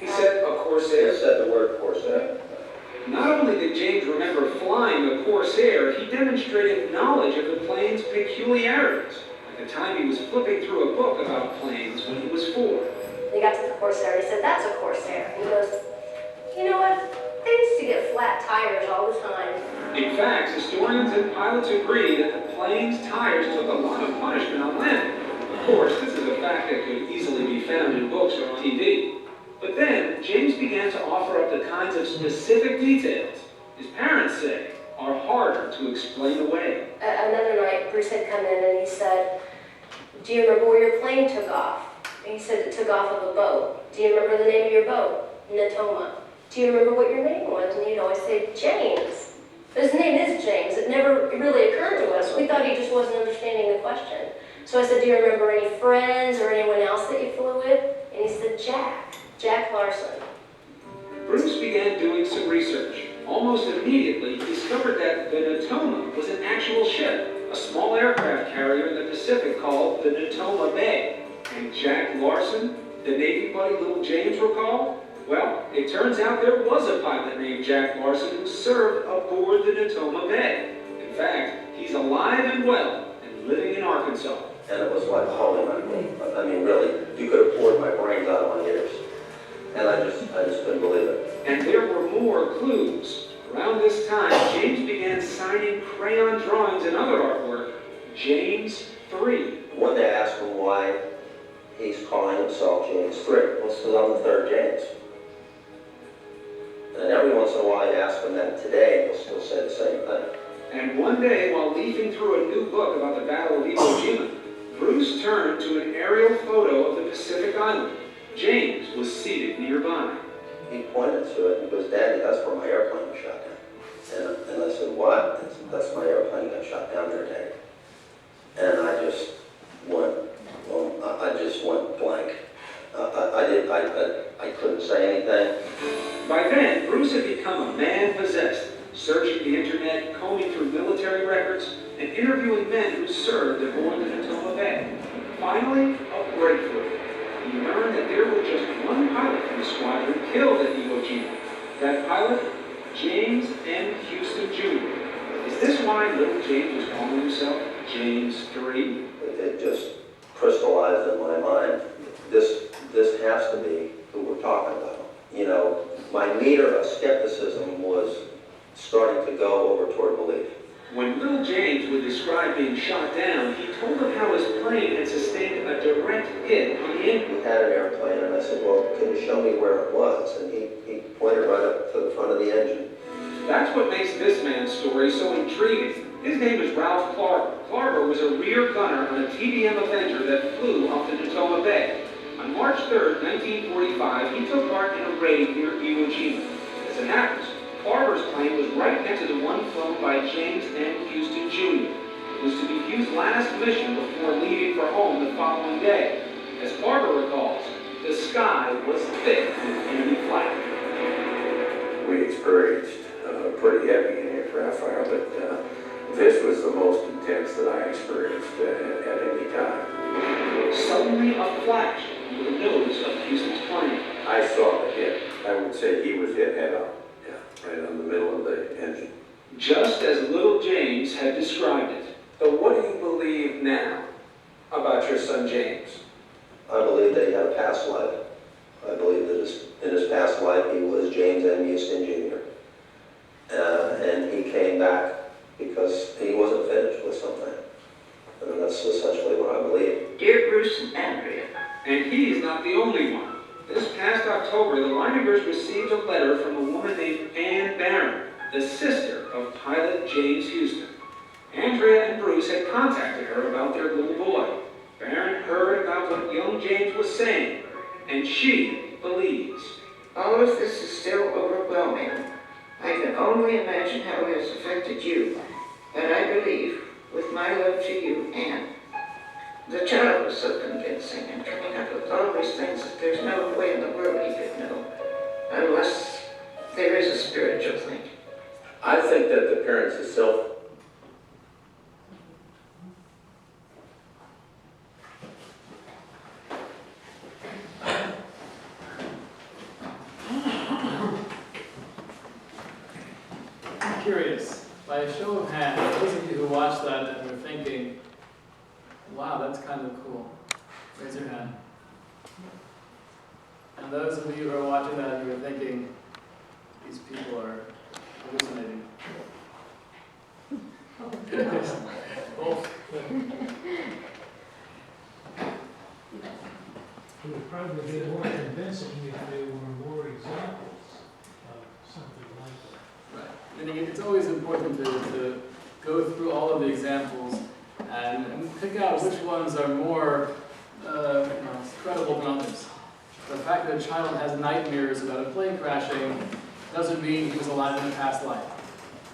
S4: He said, of course,
S6: They said the word Corsair.
S4: not only did James remember flying the Corsair, he demonstrated knowledge of the plane's peculiarities. At the time, he was flipping through a book about planes when he was 4.
S5: He got to the Corsair, he said, that's a Corsair. And he goes, you know what? They used to get flat tires all the time.
S4: In fact, historians and pilots agree that the plane's tires took a lot of punishment on landing. Of course, this is a fact that could easily be found in books or on TV. But then, James began to offer up the kinds of specific details his parents say are harder to explain away.
S5: Another night, Bruce had come in and he said, do you remember where your plane took off? And he said it took off of a boat. Do you remember the name of your boat? Natoma. Do you remember what your name was? And he'd always say, James. But his name is James. It never really occurred to us. We thought he just wasn't understanding the question. So I said, do you remember any friends or anyone else that you flew with? And he said, Jack Larson.
S4: Bruce began doing some research. Almost immediately, he discovered that the Natoma was an actual ship, a small aircraft carrier in the Pacific called the Natoma Bay. And Jack Larson, the Navy buddy little James recalled? Well, it turns out there was a pilot named Jack Larson who served aboard the Natoma Bay. In fact, he's alive and well and living in Arkansas.
S6: And it was like holy man. I mean, really, you could have poured my brains out of my ears. And I just couldn't believe it.
S4: And there were more clues. Around this time, James began signing crayon drawings and other artwork. James 3.
S6: One day I asked him why he's calling himself James 3. Well, it's because I'm the third James. And every once in a while you ask him that today, he'll still say the same thing.
S4: And one day, while leafing through a new book about the Battle of Iwo Jima, Bruce turned to an aerial photo of the Pacific Island. James was seated nearby.
S6: He pointed to it and goes, Daddy, that's where my airplane was shot down. And I said, what? He said, that's my airplane got shot down there, Daddy. And I just went blank. I couldn't say anything.
S4: By then, Bruce had become a man possessed, searching the internet, combing through military records, and interviewing men who served aboard the Natoma Bay. Finally, a breakthrough. He learned that there was just one pilot from the squadron killed at Iwo Jima. That pilot, James M. Houston Jr. Is this why little James was calling himself James 3?
S6: It just crystallized in my mind. This has to be who we're talking about. You know, my meter of skepticism was starting to go over toward belief.
S4: When little James would describe being shot down, he told of how his plane had sustained a direct hit on the engine.
S6: He had an airplane, and I said, well, can you show me where it was? And he pointed right up to the front of the engine.
S4: That's what makes this man's story so intriguing. His name is Ralph Clarber. Clarber was a rear gunner on a TBM Avenger that flew off the Natoma Bay. On March 3rd, 1945, he took part in a raid near Iwo Jima. As it happens, Clarber's plane was right next to the one flown by James M. Houston Jr. It was to be Hughes' last mission before leaving for home the following day. As Clarber recalls, the sky was thick with enemy flak.
S9: We experienced pretty heavy aircraft fire, but this was the most intense that I experienced at any time.
S4: Suddenly, a flash over the nose of Houston's plane.
S9: I saw the hit. I would say he was hit head on. Yeah, right on the middle of the engine.
S4: Just as little James had described it.
S10: So what do you believe now about your son James?
S6: I believe that he had a past life. I believe that in his past life he was James M. Houston Jr. And he came back because he wasn't finished with something. And that's essentially what I believe.
S11: Dear Bruce and Andrea.
S4: And he's not the only one. This past October, the Leiningers received a letter from a woman named Ann Barron, the sister of pilot James Houston. Andrea and Bruce had contacted her about their little boy. Barron heard about what young James was saying, and she believes.
S11: All of this is still overwhelming. I can only imagine how it has affected you, but I believe, with my love to you, Anne. The child was so convincing and coming up with all these things that there's no way in the world he could know, unless there is a spiritual thing.
S9: I think that the parents are self.
S1: I'm curious, by a show of hands, those of you who watched that and were thinking, wow, that's kind of cool, raise your hand. And those of you who are watching that and were thinking, these people are hallucinating. Goodness. Both.
S12: It would probably be more convincing if there were more examples of something like that.
S1: Right. And it's always important to go through all of the examples and pick out which ones are more credible than others. The fact that a child has nightmares about a plane crashing doesn't mean he was alive in a past life.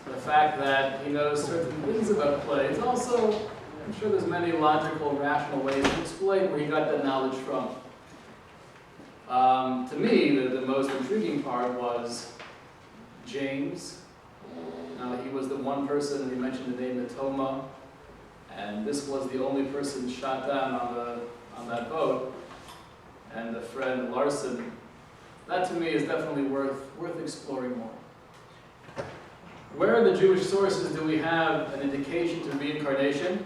S1: The fact that he knows certain things about planes also, I'm sure there's many logical, rational ways to explain where he got that knowledge from. To me, the most intriguing part was James. He was the one person, and he mentioned the name Natoma, and this was the only person shot down on that boat, and the friend Larson. That to me is definitely worth exploring more. Where in the Jewish sources do we have an indication to reincarnation?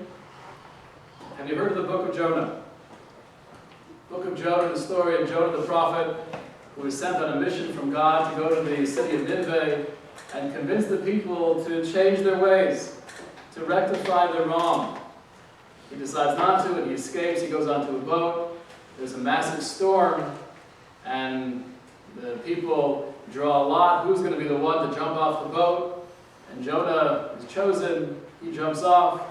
S1: Have you heard of the book of Jonah? Book of Jonah, the story of Jonah the prophet, who was sent on a mission from God to go to the city of Nineveh and convince the people to change their ways, to rectify their wrong. He decides not to, and he escapes. He goes onto a boat. There's a massive storm, and the people draw a lot. Who's going to be the one to jump off the boat? And Jonah is chosen. He jumps off.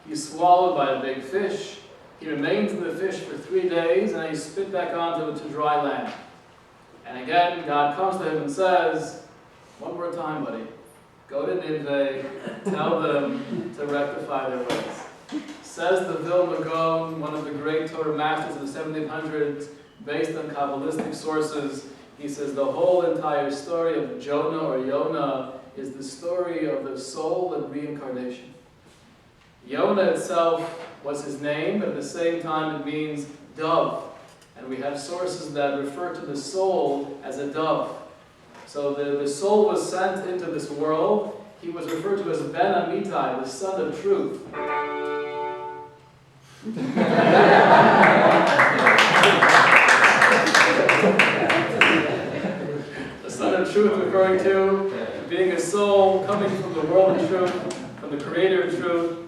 S1: He's swallowed by a big fish. He remains in the fish for 3 days, and then he's spit back onto to dry land. And again, God comes to him and says, one more time, buddy, go to Nineveh, tell them to rectify their ways. Says the Vilna Gaon, one of the great Torah masters of the 1700s, based on Kabbalistic sources, he says the whole entire story of Jonah or Yonah is the story of the soul and reincarnation. Yonah itself was his name, but at the same time it means dove. And we have sources that refer to the soul as a dove. So the soul was sent into this world. He was referred to as Ben Amitai, the son of truth. The son of truth referring to being a soul coming from the world of truth, from the creator of truth.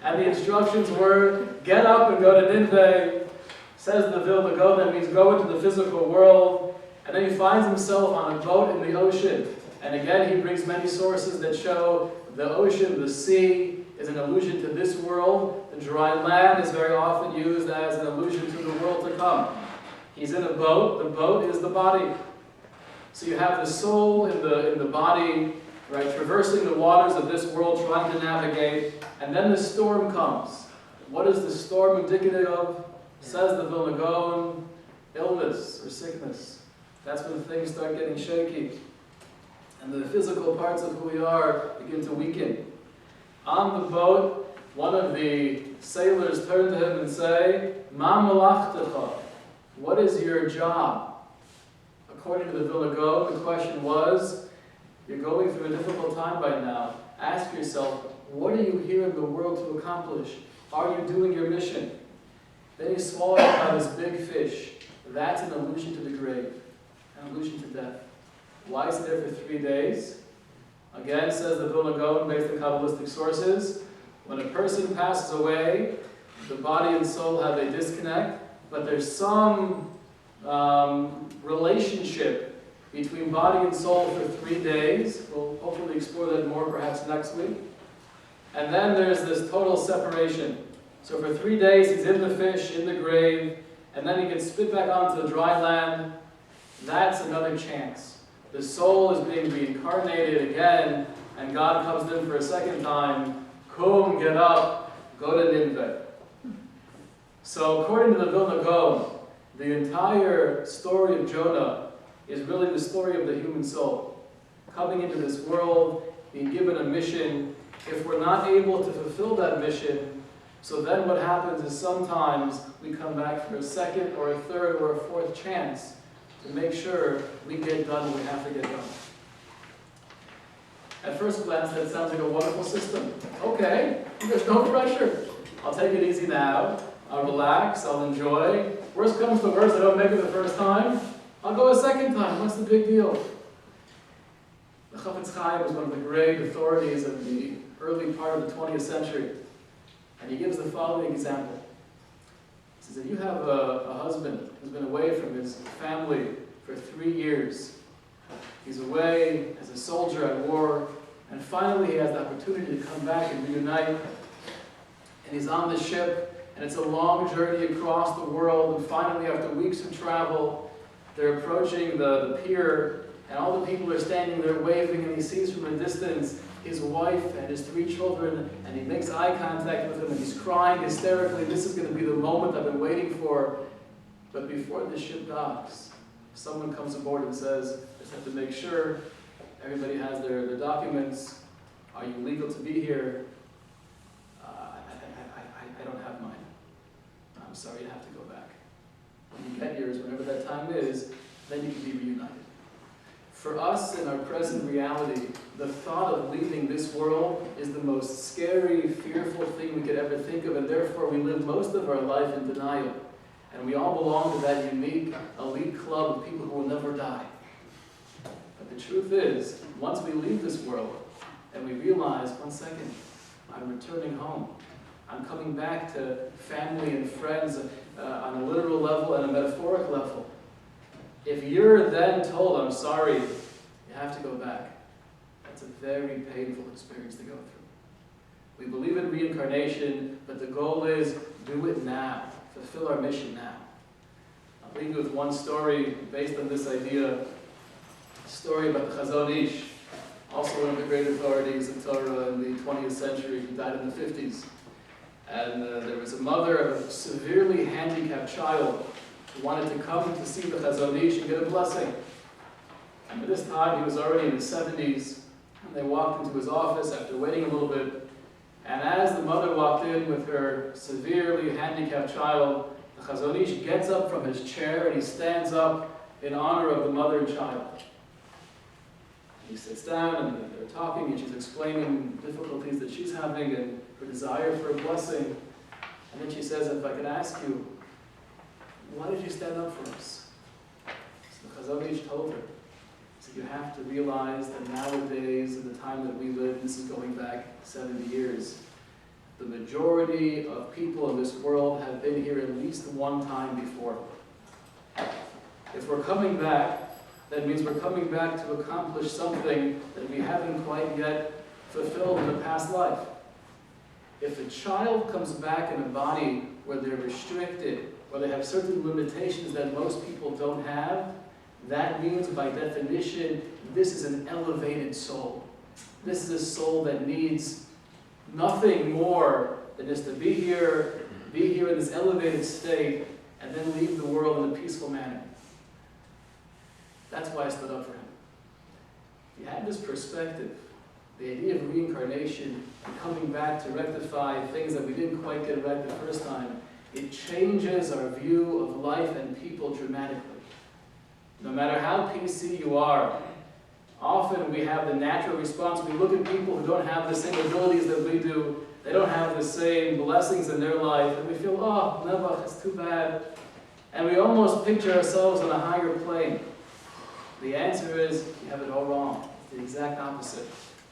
S1: And the instructions were, get up and go to Nineveh. Says the Vilna Gaon, that means go into the physical world. And then he finds himself on a boat in the ocean. And again, he brings many sources that show the ocean, the sea, is an allusion to this world. The dry land is very often used as an allusion to the world to come. He's in a boat. The boat is the body. So you have the soul in the body, right, traversing the waters of this world, trying to navigate. And then the storm comes. What is the storm indicative of? Says the Vilna Gaon, illness or sickness. That's when things start getting shaky. And the physical parts of who we are begin to weaken. On the boat, one of the sailors turn to him and say, Ma malachtecha, What is your job? According to the Vilna Gaon, the question was, you're going through a difficult time right now. Ask yourself, what are you here in the world to accomplish? Are you doing your mission? Then he swallowed out this big fish. That's an allusion to the grave, an allusion to death. Why is it there for 3 days? Again, says the Vilna Gaon, based on Kabbalistic sources, when a person passes away, the body and soul have a disconnect, but there's some relationship between body and soul for 3 days. We'll hopefully explore that more perhaps next week. And then there's this total separation. So for 3 days he's in the fish, in the grave, and then he gets spit back onto the dry land. That's another chance. The soul is being reincarnated again, and God comes in for a second time. Kum, get up, go to Nineveh. So according to the Vilna Gaon, the entire story of Jonah is really the story of the human soul. Coming into this world, being given a mission. If we're not able to fulfill that mission, so then what happens is sometimes we come back for a second or a third or a fourth chance to make sure we get done what we have to get done. At first glance, that sounds like a wonderful system. Okay, there's no pressure. I'll take it easy now. I'll relax, I'll enjoy. Worst comes to worst, I don't make it the first time. I'll go a second time. What's the big deal? The Chafetz Chaim was one of the great authorities of the early part of the 20th century. And he gives the following example. He says, if you have a husband who's been away from his family for 3 years, he's away as a soldier at war, and finally he has the opportunity to come back and reunite, and he's on the ship, and it's a long journey across the world, and finally after weeks of travel, they're approaching the pier, and all the people are standing there waving, and he sees from a distance his wife and his 3 children, and he makes eye contact with them, and he's crying hysterically. This is going to be the moment I've been waiting for. But before the ship docks, someone comes aboard and says, I just have to make sure everybody has their documents. Are you legal to be here? I don't have mine. I'm sorry, you have to go back. When you get yours, whenever that time is, then you can be reunited. For us in our present reality, the thought of leaving this world is the most scary, fearful thing we could ever think of, and therefore we live most of our life in denial. And we all belong to that unique, elite club of people who will never die. But the truth is, once we leave this world, and we realize, 1 second, I'm returning home. I'm coming back to family and friends on a literal level and a metaphoric level. If you're then told, I'm sorry, you have to go back, that's a very painful experience to go through. We believe in reincarnation, but the goal is do it now. Fulfill our mission now. I'll leave you with one story based on this idea. A story about the Chazon Ish, also one of the great authorities in Torah in the 20th century. He died in the 50s. And there was a mother of a severely handicapped child who wanted to come to see the Chazon Ish and get a blessing. And by this time, he was already in his 70s. And they walked into his office after waiting a little bit. And as the mother walked in with her severely handicapped child, the Chazon Ish gets up from his chair and he stands up in honor of the mother and child. He sits down and they're talking and she's explaining difficulties that she's having and her desire for a blessing. And then she says, if I could ask you, why did you stand up for us? So the Chazon Ish told her, he said, you have to realize that nowadays, in the time that we live, this is going back 70 years, the majority of people in this world have been here at least one time before. If we're coming back, that means we're coming back to accomplish something that we haven't quite yet fulfilled in the past life. If a child comes back in a body where they're restricted, where they have certain limitations that most people don't have, that means by definition, this is an elevated soul. This is a soul that needs nothing more than just to be here in this elevated state, and then leave the world in a peaceful manner. That's why I stood up for him. If you have this perspective, the idea of reincarnation and coming back to rectify things that we didn't quite get right the first time, it changes our view of life and people dramatically. No matter how PC you are, often we have the natural response. We look at people who don't have the same abilities that we do. They don't have the same blessings in their life. And we feel, oh, Noach, it's too bad. And we almost picture ourselves on a higher plane. The answer is, you have it all wrong. It's the exact opposite.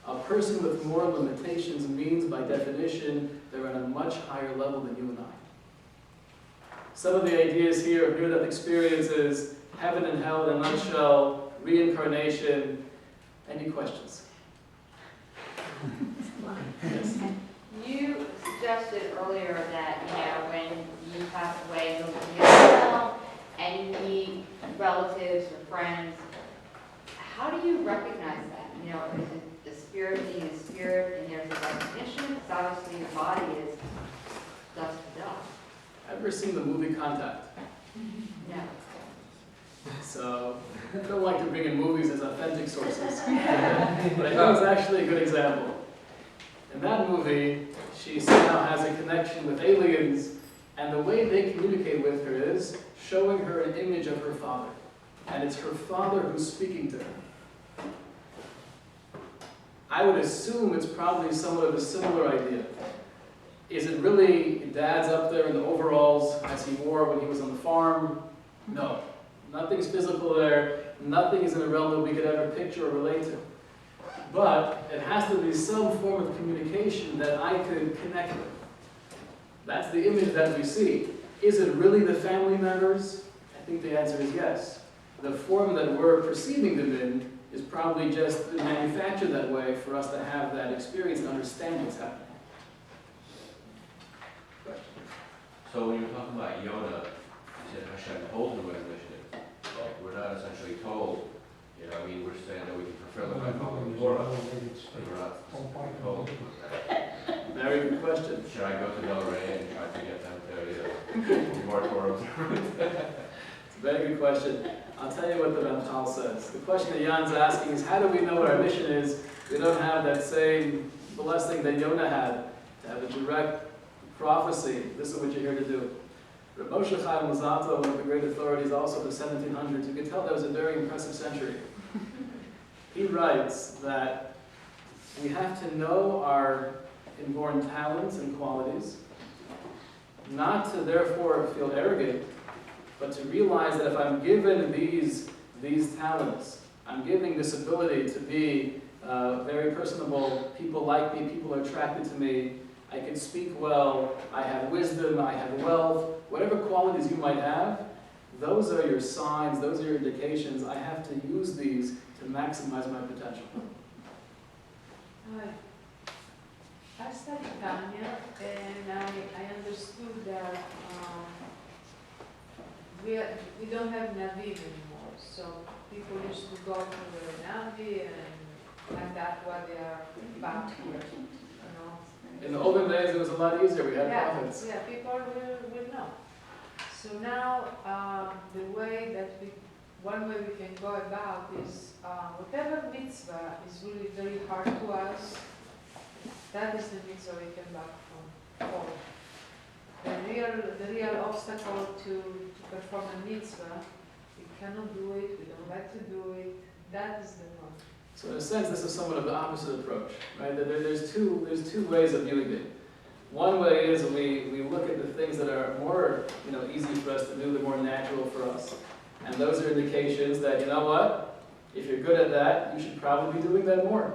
S1: A person with more limitations means, by definition, they're on a much higher level than you and I. Some of the ideas here of near-death experiences, heaven and hell in a nutshell, reincarnation. Any questions? Yes.
S13: You suggested earlier that, when you pass away, you'll be in hell and you meet relatives or friends. How do you recognize that? Is it the spirit being a spirit and there's a recognition? Because obviously your body is dust to dust.
S1: Ever seen the movie Contact?
S13: No.
S1: So, I don't like to bring in movies as authentic sources. But I think it's actually a good example. In that movie, she somehow has a connection with aliens, and the way they communicate with her is showing her an image of her father. And it's her father who's speaking to her. I would assume it's probably somewhat of a similar idea. Is it really Dad's up there in the overalls as he wore when he was on the farm? No. Nothing's physical there. Nothing is in a realm that we could ever picture or relate to. But it has to be some form of communication that I could connect with. That's the image that we see. Is it really the family members? I think the answer is yes. The form that we're perceiving them in is probably just manufactured that way for us to have that experience and understand what's happening.
S14: So when you're talking about Yonah, you said Hashem told him what his mission is. Like, we're not essentially told, we're saying that we can fulfill it by following the Torah. But we're not told.
S1: Very good question.
S14: Should I go to Delray and try to get them to be more Torah observant?
S1: It's a very good question. I'll tell you what the Ramchal says. The question that Jan's asking is, how do we know what our mission is? We don't have that same blessing that Yonah had, to have a direct prophecy. This is what you're here to do. Rabbi Moshe Chaim Luzzatto, one of the great authorities also of the 1700s, you can tell that was a very impressive century. He writes that we have to know our inborn talents and qualities, not to therefore feel arrogant, but to realize that if I'm given these talents, I'm giving this ability to be very personable, people like me, people are attracted to me, I can speak well, I have wisdom, I have wealth, whatever qualities you might have, those are your signs, those are your indications. I have to use these to maximize my potential.
S15: Hi. I studied Tanya, and I understood that we don't have Navi anymore. So people used to go to the Navi, and that's why they are back here.
S1: In the olden days, it was a lot easier. We had prophets.
S15: Yeah, people will know. So now, the way that one way we can go about is whatever mitzvah is really very hard to us, that is the mitzvah we can back from all. The real obstacle to perform a mitzvah, we cannot do it, we don't like to do it, that is the one.
S1: So in a sense, this is somewhat of the opposite approach, right? There's two ways of viewing it. One way is we look at the things that are more easy for us to do, they're more natural for us. And those are indications that, you know what, if you're good at that, you should probably be doing that more.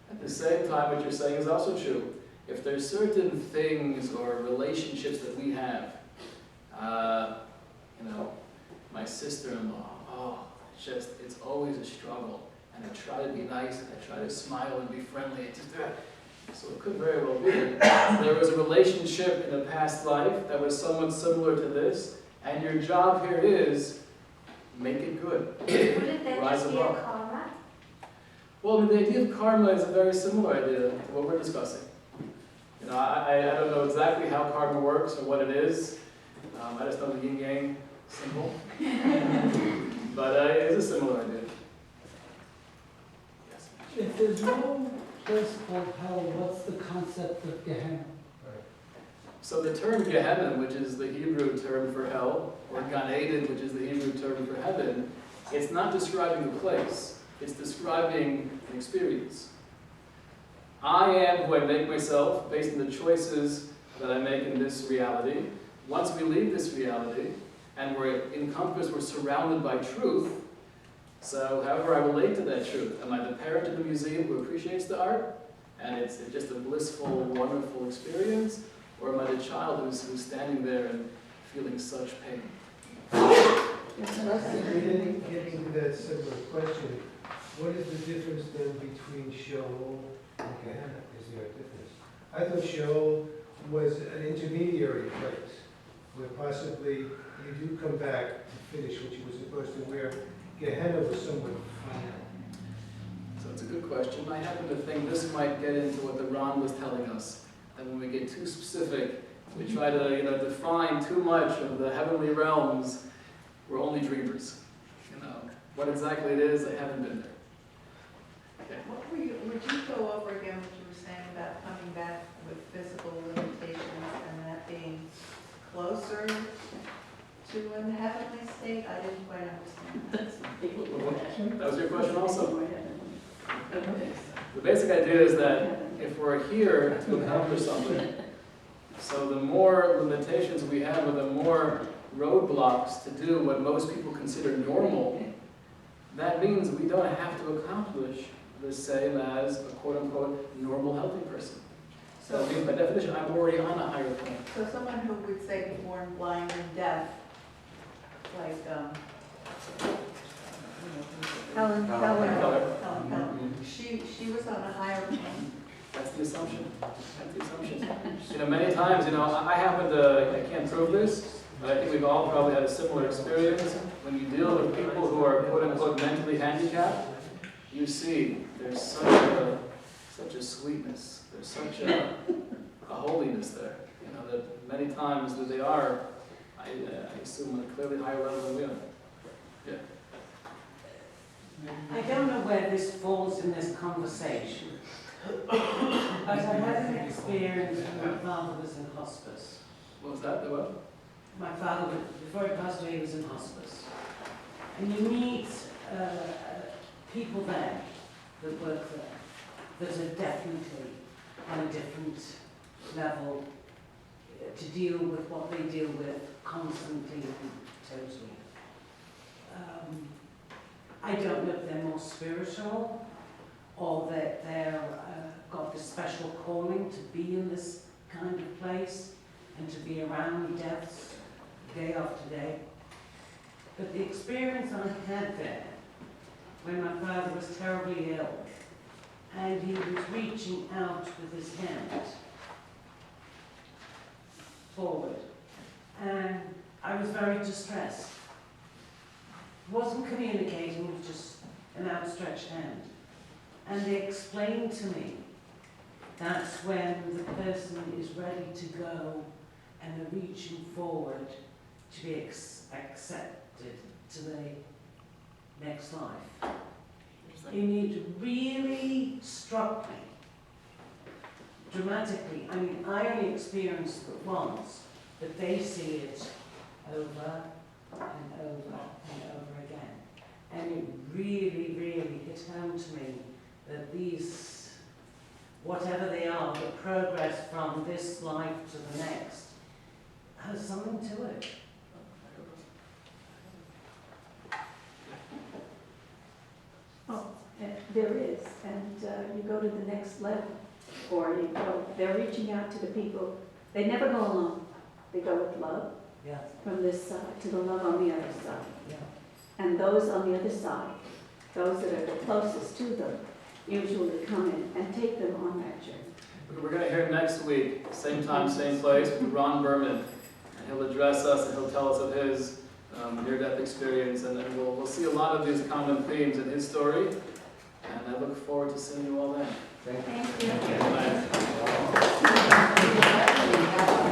S1: At the same time, what you're saying is also true. If there's certain things or relationships that we have, my sister-in-law, it's always a struggle. And I try to be nice, and I try to smile and be friendly, so it could very well be there was a relationship in a past life that was somewhat similar to this, and your job here is make it good.
S2: Wouldn't that
S1: Rise
S2: just be
S1: above.
S2: a karma?
S1: Well, the idea of karma is a very similar idea to what we're discussing. I don't know exactly how karma works or what it is. I just know the yin-yang symbol. But it is a similar idea.
S16: If there's no place called hell, what's the concept of Gehenna?
S1: So So the term Gehenna, which is the Hebrew term for hell, or Gan Eden, which is the Hebrew term for heaven, it's not describing a place, it's describing an experience. I am who I make myself based on the choices that I make in this reality. Once we leave this reality, and we're encompassed, we're surrounded by truth, so however I relate to that truth. Am I the parent in the museum who appreciates the art, and it's just a blissful, wonderful experience? Or am I the child who's standing there and feeling such pain?
S12: Getting to that similar question, what is the difference then between Sheol and Gehenna? Is there a difference? I thought Sheol was an intermediary place where possibly you do come back to finish what you were supposed to, where Gehenna was somewhat final.
S1: So it's a good question. I happen to think this might get into what the Ron was telling us. And when we get too specific, we try to define too much of the heavenly realms, we're only dreamers. What exactly it is, I haven't been there. Okay.
S16: What would you go over again what you were saying about coming back with physical limitations and that being closer to a heavenly state? I didn't quite understand that.
S1: That was your question also? The basic idea is that if we're here to accomplish something, so the more limitations we have, or the more roadblocks to do what most people consider normal, that means we don't have to accomplish the same as a quote-unquote normal healthy person. So that means by definition, I'm already on a higher plane.
S16: So someone who would say be born blind and deaf, like Helen, she was on a higher plane.
S1: That's the assumption. That's the assumption. Many times, I happen to, I can't prove this, but I think we've all probably had a similar experience. When you deal with people who are quote-unquote mentally handicapped, you see there's such a sweetness, there's such a holiness there. That many times that they are, I assume, at a clearly higher level than we are. Yeah.
S17: I don't know where this falls in this conversation, but I had an experience when my father was in hospice.
S1: What was that? The what?
S17: My father, before he passed away, he was in hospice. And you meet people there that work there that are definitely on a different level to deal with what they deal with constantly and totally. I don't know if they're more spiritual or that they're got this special calling to be in this kind of place and to be around deaths day after day. But the experience I had there, when my father was terribly ill, and he was reaching out with his hand forward, and I was very distressed. Wasn't communicating, it was just an outstretched hand. And they explained to me that's when the person is ready to go and they're reaching forward to be accepted to the next life. It really struck me dramatically. I mean, I only experienced it once, but they see it over and over and over again. And it really, really hit home to me that these, whatever they are, the progress from this life to the next, has something to it.
S18: Oh, there is, and you go to the next level, or you go, they're reaching out to the people, they never go alone, they go with love.
S17: Yeah.
S18: From this side to the love on the other side.
S17: Yeah.
S18: And those on the other side, those that are the closest to them, usually come in and take them on that journey.
S1: We're going to hear next week, same time, same place, with Ron Berman. And he'll address us and he'll tell us of his near-death experience. And then we'll see a lot of these common themes in his story. And I look forward to seeing you all then.
S18: Thank you.
S1: Thank you.